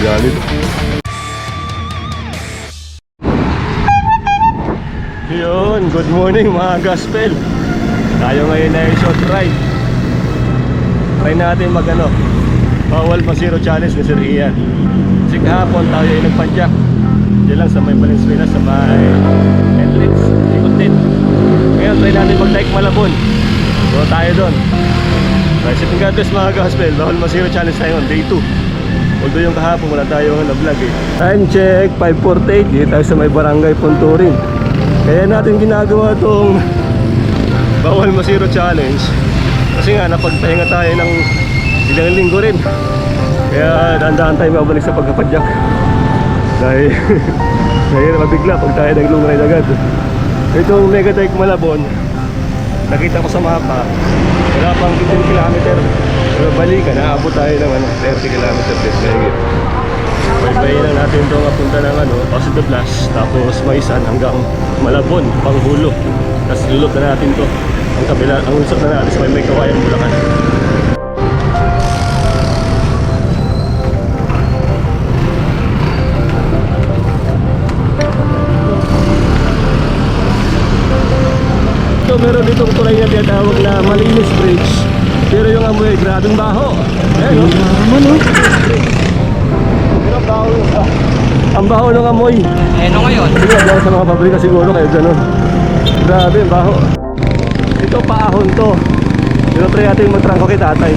galit. Yun, good morning mga gospel. Tayo ngayon ay short ride. Try natin mag bawal masiro challenge ni Sir Ian. Kasi kahapon tayo ay nagpadyak diyan lang sa may Valenzuela, sa may Enlix, ikot din. Ngayon try natin mag like Malabon. So tayo doon. Blessed God bless mga gospel. Bawal masiro challenge tayo on day 2. Although yung kahapon wala tayong vlog eh. Time check 5:48. Dito tayo sa may barangay Punturin. Kaya natin ginagawa itong bawal masiro challenge kasi nga napagpahinga tayo ng ilang linggo rin. Kaya dahan-dahan tayo babalik sa pagkapadyak dahil dahil mabigla pag tayo naglungray agad. Itong Megatech Malabon, nakita ko sa mapa, wala pang 15 km. Pero balikan, naabot tayo ng 30 km plus mahigit. Bye-bye lang natin itong punta ng Positive Blast, tapos Maisan hanggang Malabon, Panghulo. Tapos lulot na natin to ang kabila, ang usap na natin sa may Kawayan, Bulacan. So meron ditong tulay na tinatawag na Malinis Bridge, pero yung amoy grabing baho. Ayan ang baho ng amoy. Ano ngayon? Sige, dahil sa mga pabrika siguro kayo ganun. Grabe, baho. Ito paahon to. Pero try natin magtrangko kay tatay.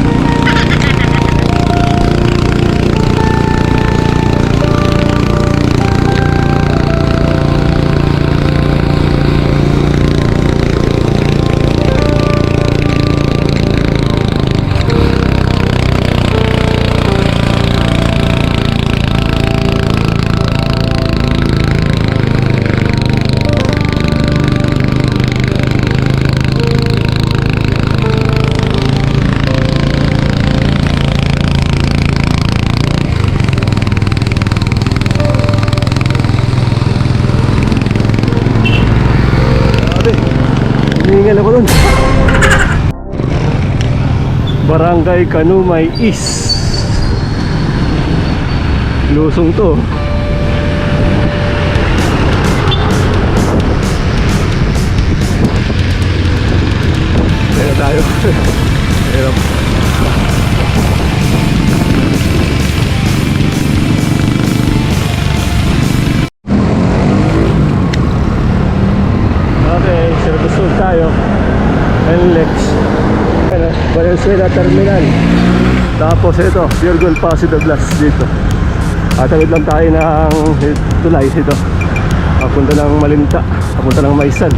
Hihingal ako dun. Barangay Kanumay East. Lusong to. Kaya tayo. Hirap. Servisol tayo NLEX Valenzuela Terminal. Tapos ito Pure Gold Positive Blast dito. At tawid lang tayo ng tulay ito papunta ng Malinta, papunta ng Maisan.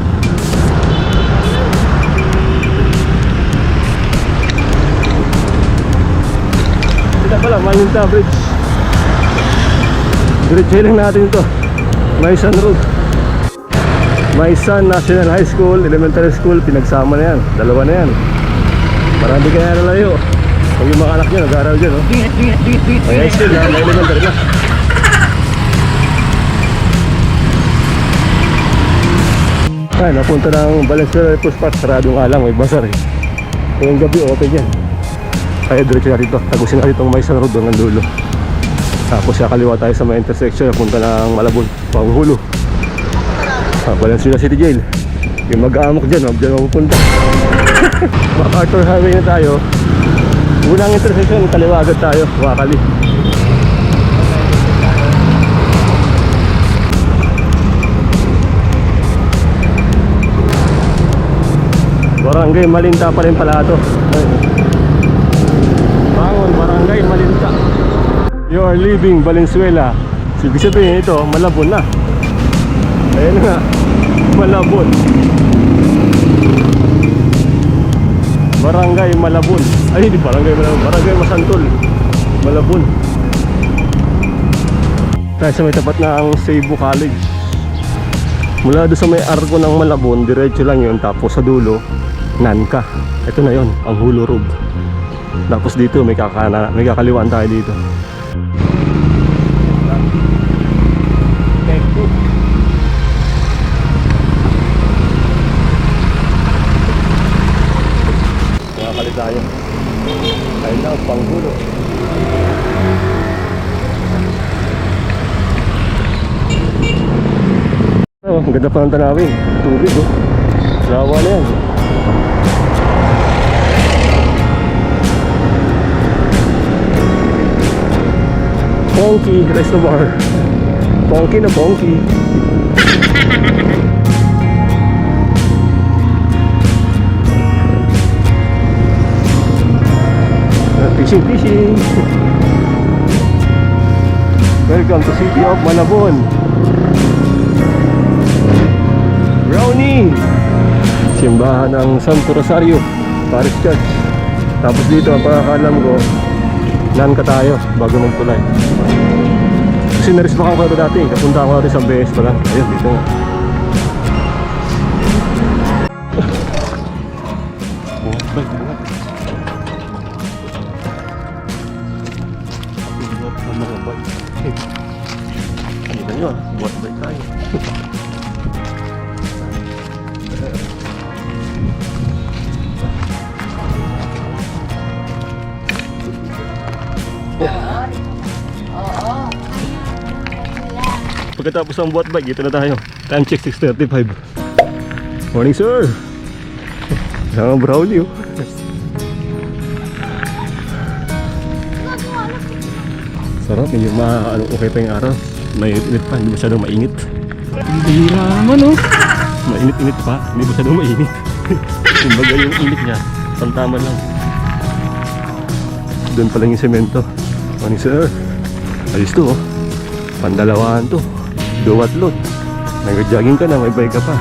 Ito pala Malinta Bridge. Diretso lang natin ito, Maisan Road. Maisan National High School, Elementary School, pinagsama na yan. Dalawa na yan. Marami kaya nalayo. Pag yung mga anak nyo, nag-aaral dyan, no? May high school na, may elementary na. Ay, napunta ng Valenzuela Airport Park. Saradong alang, may basar eh. Ngayong gabi, open yan. Kaya diretso natin ito. Tagusin natin itong Maisan Road hanggang dulo. Tapos kakaliwa tayo sa may intersection. Punta ng Malabon, Panghulo, Valenzuela City Jail. Yung mag-aamok dyan, huwag dyan mapupunta. MacArthur Highway na tayo. Unang intersection, kaliwa agad tayo, Wakali. Barangay Malinta pa rin pala ito. Bangon, Barangay Malinta. You are leaving Valenzuela. Ibig sabihin ito, Malabon na. Ayan nga, Malabon. Barangay Malabon. Ay, hindi Barangay Malabon, Barangay Masantol, Malabon. Tayo sa may tapat na ang Cebu College. Mula doon sa may arko ng Malabon, diretso lang yun. Tapos sa dulo, Nanka. Ito na yon, ang Hulo Road. Tapos dito, may kakaliwaan tayo dito. tayo. Ayun lang, Panghulo. Ang ganda pa ng tanawin. Tubig oh. Lawa na yan. Ponky Reservoir. Ponky na ponky. Fishing. Welcome to City of Malabon. Brownie. Simbahan ng Santo Rosario Parish Church. Tapos dito ang pagkakalam ko, Nangka tayo bago magtulay. Kasi narisbakan ko ito dati. Kapunta ko natin sa BS pa lang. Ayun, dito nga. Kita nyo, buat baik tayo. Pagkatapos ng buat bike, dito na tayo. Time check 6:35. Morning sir. Sama brownie oh. Sarap, medyo okay pa yung araw. May init pa, hindi masyadong mainit. Bihira naman oh. Mainit-init pa, hindi masyadong mainit. Kumbaga yung init niya, pantama lang. Doon pa lang yung semento. Morning sir. Ayos to oh. Pandalawaan to. Duwat lot. Nag-jogging ka na, may bike ka pa.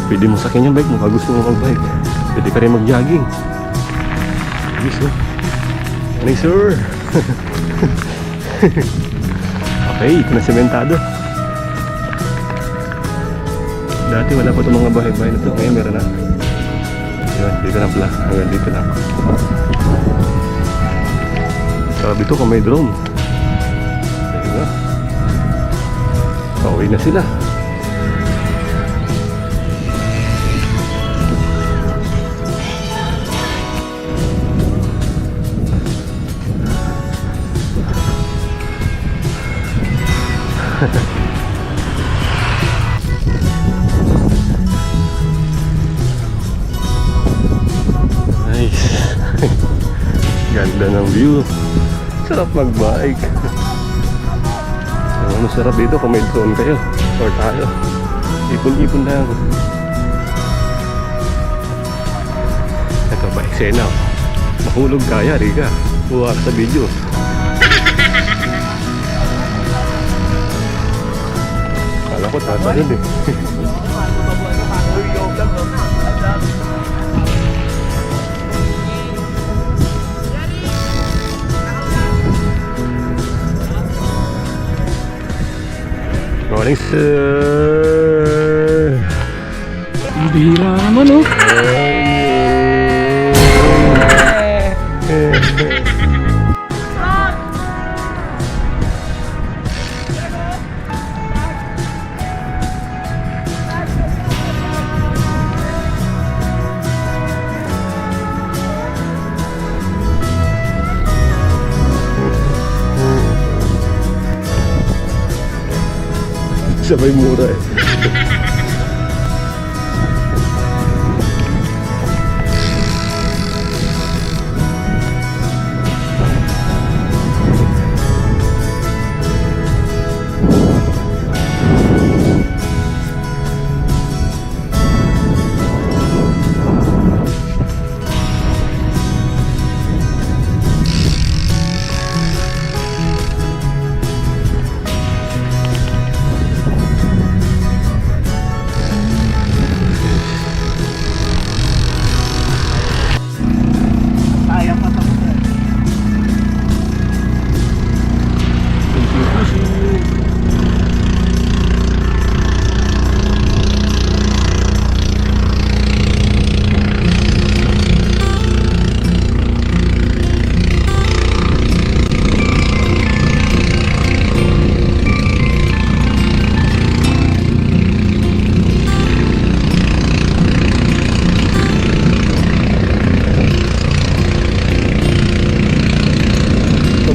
Pwede mo sakyan yung bike mo pag gusto mo mag-bike. Pwede ka rin mag-jogging. Ayos oh. Morning sir. Okay, ito na sementado. Dati wala pa itong mga bahay-bahay na ito. Ngayon meron na. Ayan, dito na pala. Hanggang dito lang. Sarap dito kung may drone. Ayun na. Pauwi na sila. Nice. Ganda ng view. Sarap mag-bike. Ano sarap dito kung may drone kayo or tayo. Ipon-ipon lang. Ito ba eksena? Mahulog kaya, Riga. Huwag sa video. Kala ko tatalon eh. Morning sir. Bihira naman oh. Sabay mura eh.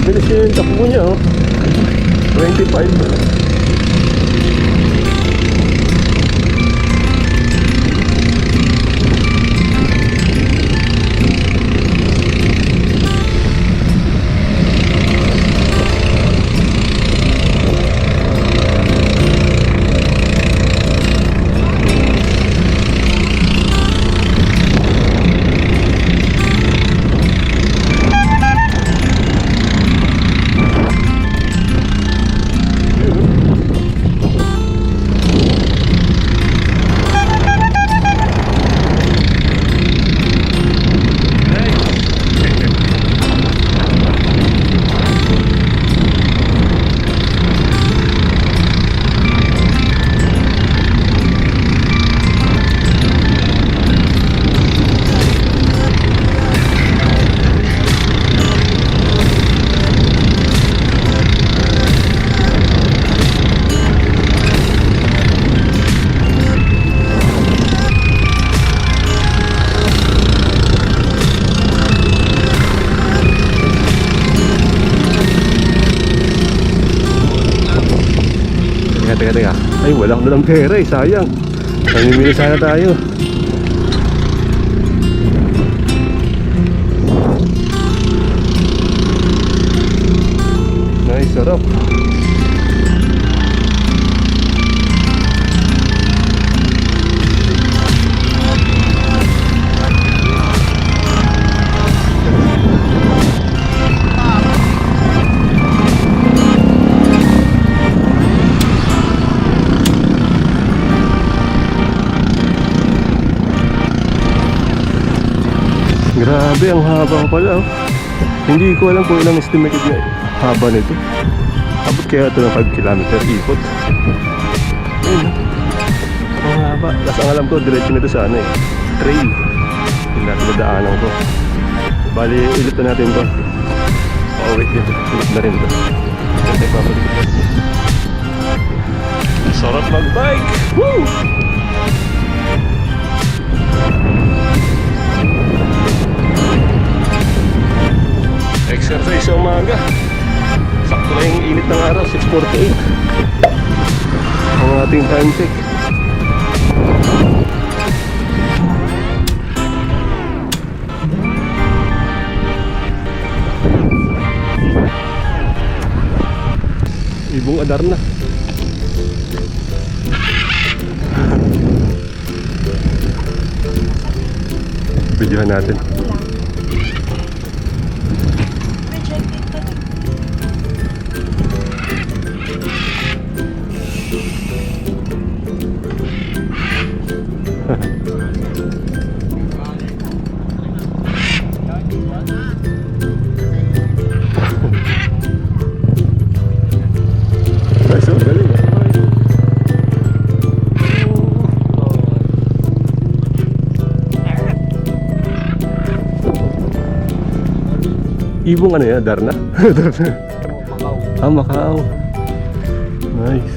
Bilis yung takbo niya oh. 25. Teka. Ay, wala akong dalang pera eh, sayang. Namimili sana tayo. Nice, sarap. Grabe, ang haba pala oh. Hindi ko alam kung ilang estimated na haba nito. Abot kaya ito ng 5 kilometer ikot. Ayun, ang haba. Tapos ang alam ko, diretso nito sa ano eh, trail. Yung natin nadaanan ko. Bali, ulit na natin to. Oh wait, dito. Ulit na rin to. Kasi pabalik ito. Sarap mag-bike! Woo! Exercise sa umaga. Sakto na yung init ng araw, 6:48 ang ating time check. Ibong Adarna. Videohan natin. Nice, oh, galing ah. Ibong ano yan? Darna? Ah, Macau. Nice.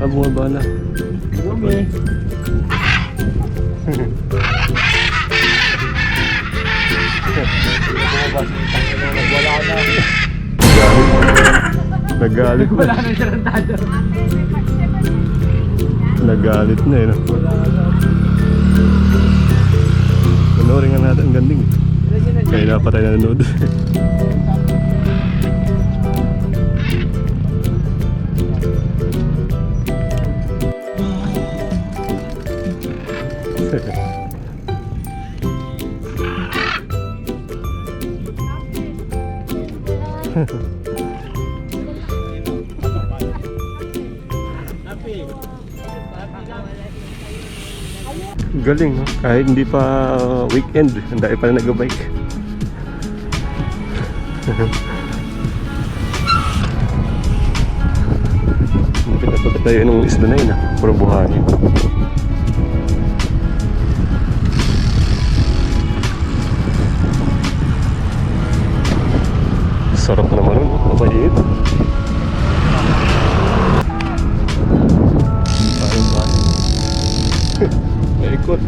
Ah, bumaba na. Bumi. Nagalit na. Wala nang sarantado. Nagalit na eh, no? Panoorin nga natin, ang ganding. Kaya na pa tayo nanonood. Galing, no? Kahit hindi pa weekend, ang dahil pala nag-bike. Pinapunta tayo nung isla na yun, puro buhangin. Sarap naman nun, mabait. Ikot.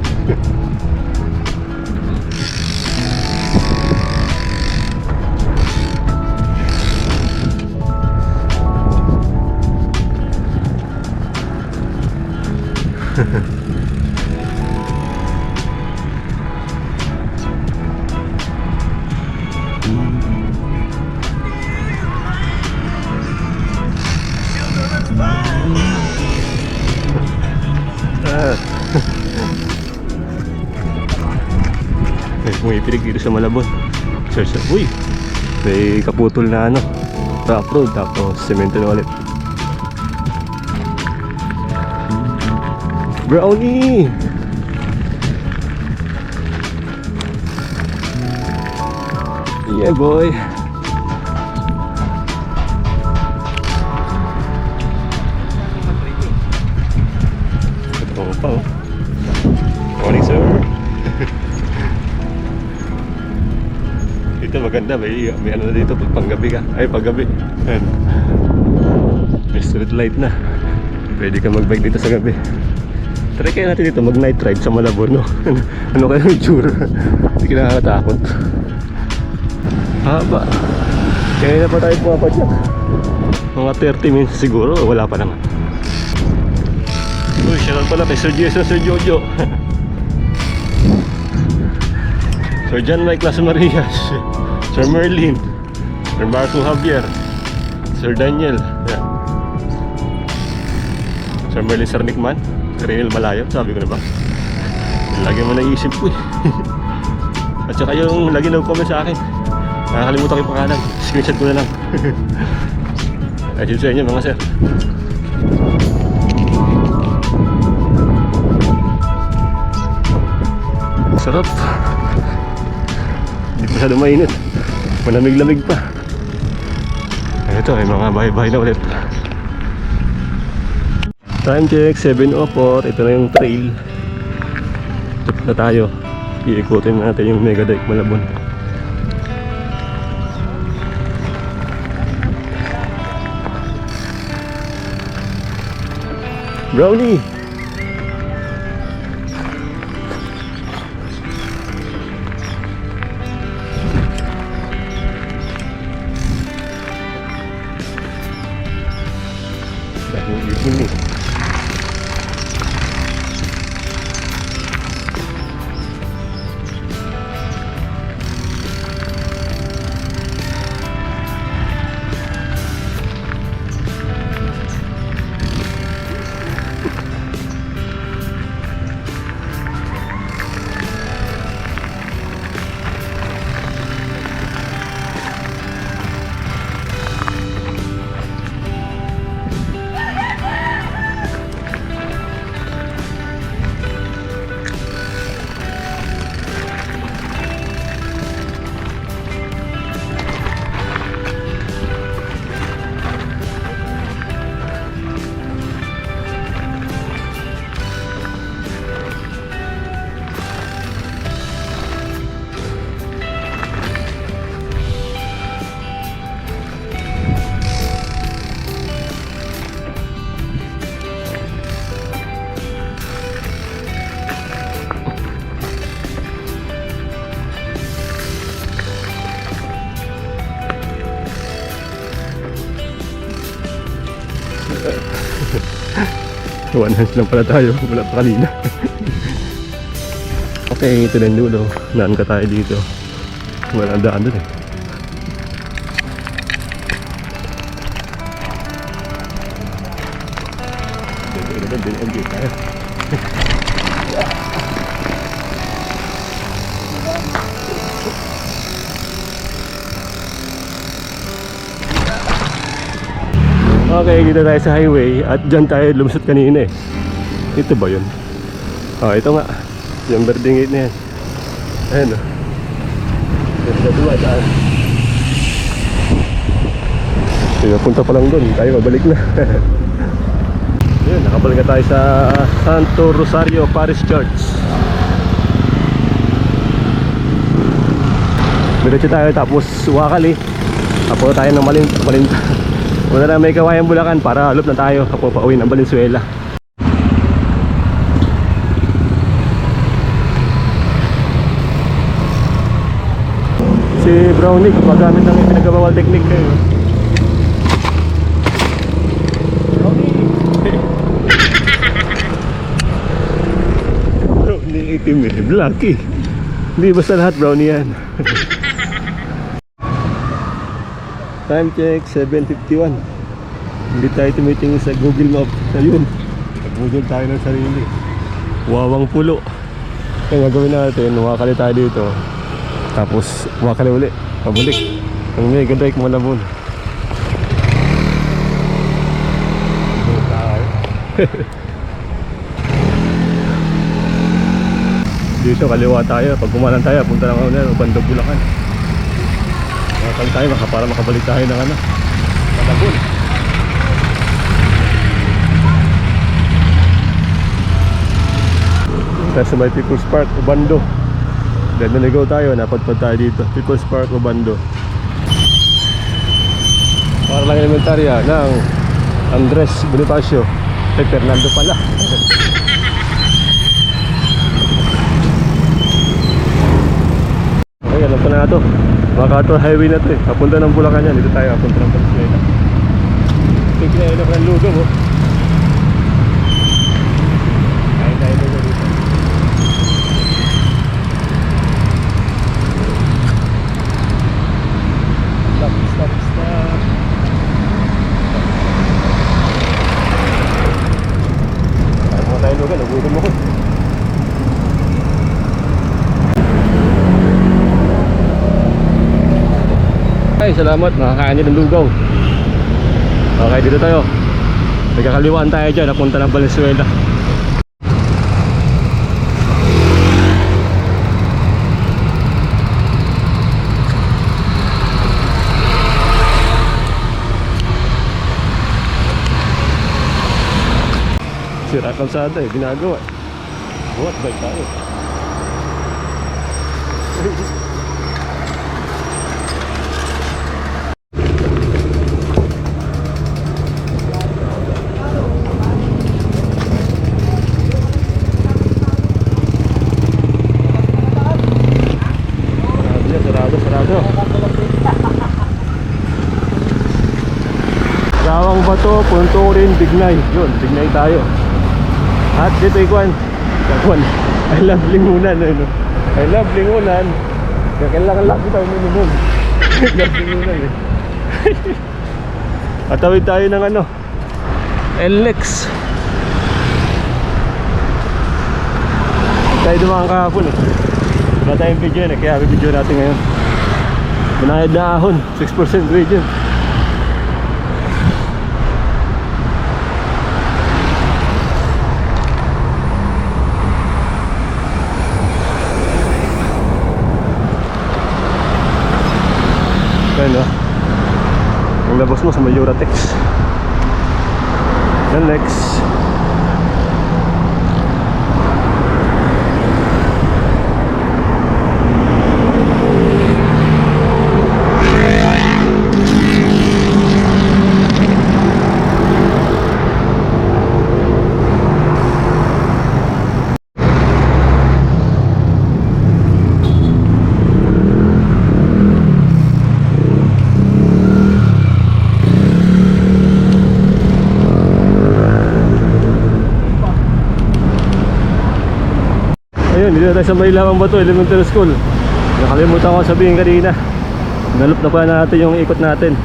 Pumipilig dito sa Malabon. Search. Uy, may kaputol na ano, rough road, tapos semento na ulit. Brownie! Yeah boy. Ito pa oh. Morning sir. Dito maganda, may ano na dito pag panggabi ka. Ay, paggabi. Ayan. May street light na. Pwede ka mag-bike dito sa gabi. Try kaya natin dito mag night ride sa Malabon, no? Ano kaya yung tsura? Hindi ka nakakatakot. Haba. Kaya na pa tayo pumapadyak. Mga 30 minutes siguro, wala pa naman. Uy, shoutout pala kay Sir Jason, Sir Jojo. Sir John Mike Las Marias, Sir Merlin, Sir Marco Javier, Sir Daniel, yeah. Sir Merlin Sarnikman, Renil Malayo, sabi ko na ba? Lagi mo naisip ko eh. At saka yung lagi nag-comment sa akin, nakakalimutan ko yung pangalan, screenshot ko na lang. Ay, sa inyo mga sir. Sarap. Hindi pa masyado mainit. Malamig-lamig pa. Ito ay mga bahay-bahay na ulit. Time check, 7:04. Ito na yung trail. Ito na tayo. Iikutin natin yung Mega Dike Malabon. Brownie! Dahil ipon ni. One hands lang pala tayo, wala pa kanina. Okay, ito na yung dulo. Naan ka tayo dito. Walang daan dun eh. Dito tayo. Okay, dito tayo sa highway at dyan tayo lumusot kanina eh. Ito ba yun? Oh, ito nga. Yung birding gate na yan. Ayan o. Ito dua daan. Sige, punta pa lang doon. Tayo mabalik na. Yun, nakabalik na tayo sa Santo Rosario Parish Church. Diretso tayo tapos Wakali. Tapos tayo ng Malinta. Wala na may Kawayang Bulacan para halop na tayo kapag pauwi ng Valenzuela. Si Brownie gumagamit ng pinagabawal technique kayo. Brownie itim eh, black eh. Hindi basta lahat Brownie yan. Time check, 7:51. Hindi tayo tumitingin sa Google Map. Ayun, nagbudol tayo ng sarili. Wawang pulo. Kaya gagawin natin, Wakali tayo dito. Tapos Wakali uli, pabalik ang Mega Dike Malabon. Dito kaliwa tayo. Pag kumanan tayo, punta lang ako Bandog Bulacan. Makakal tayo para makabalik tayo ng Malabon. Tayo sa may People's Park, Ubando. Then naligaw tayo, napadpad tayo dito. People's Park, Ubando. Para lang elementarya ng Andres Bonifacio. Fernando pala. Okay, alam ko na ito. MacArthur Highway na ito eh. Papunta ng Bulacan yan. Dito tayo, papunta ng Valenzuela. Pinainap ng lugaw oh. Kain tayo lugaw dito. Stop. Kain mo tayo lugaw, nagutom ako. Ay, salamat, nakakain din ng lugaw. Okay, dito tayo. Nagkakaliwaan tayo dyan, napunta ng Valenzuela. Sira kalsada eh, ginagawa. What bike tayo? Sarado. Gawang Bato, Punturin, Bignay. Yun, Bignay tayo. At dito ikuan. I love Lingunan. Ano? I love Lingunan. Kailangan lang kita minimum. Love Lingunan eh. At tawid tayo ng ano, LX. Tayo dumaan kahapon eh. Wala tayong video yun eh, kaya video natin ngayon. Binayad na ahon, 6% region. Ayan o. Ang labas mo sa Mayuratex. Then next. Ayun, dito tayo sa Marilawang Bato Elementary School. Nakalimutan ko sabihin kanina. Nalup na pala natin yung ikot natin.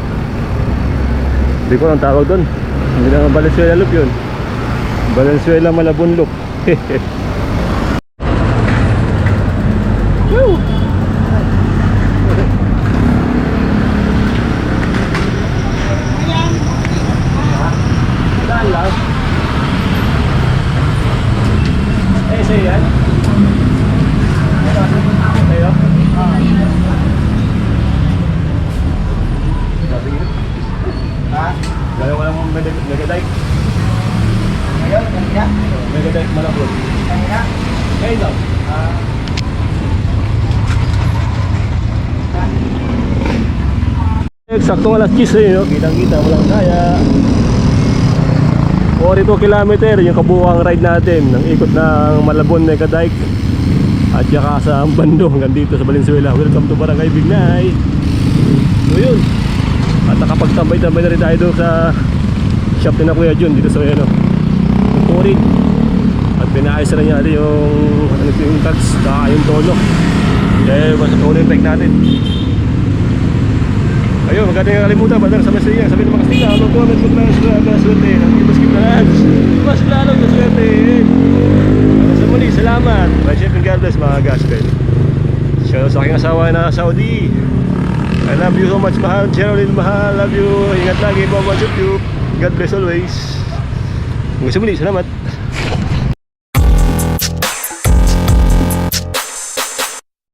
Hindi ko lang tawag doon. Hindi naman Valenzuela loop yun. Valenzuela Malabon loop. Woo! Saan lang? Sa'yo yan? Sa'yo? Ha? Gaya ko lang mong megadike. Ngayon, kanina? Megadike Malabon. Kanina? Ngayon lang. Eksaktong alas 10 eh, no? Kitang-kita, walang kaya. 42 kilometer yung kabuuang ride natin ng ikot ng Malabon Megadike at saka sa Bando hanggang dito sa Valenzuela. Welcome to Barangay Bignay. So yun, at nakapagtambay-tambay na rin tayo doon sa shop ni na Kuya Jun dito sa ano, Turin. At pinaayos na niya yung tags saka yung tono. Kaya mas tono yung bike natin. Ayun, maganda yung kalimutan, bandang sa mesaya. Sabi ng mga kastika, mag-comment, mag-like, swerte. Nag-skip na lang. Mas lalo na swerte. Sa muli, salamat. By Chef and God bless mga gospel. Shout out sa aking asawa na Saudi. I love you so much, mahal. Geraldine, mahal. Love you. Ingat lagi, Mama, shoot you. God bless always. Hanggang sa muli, salamat.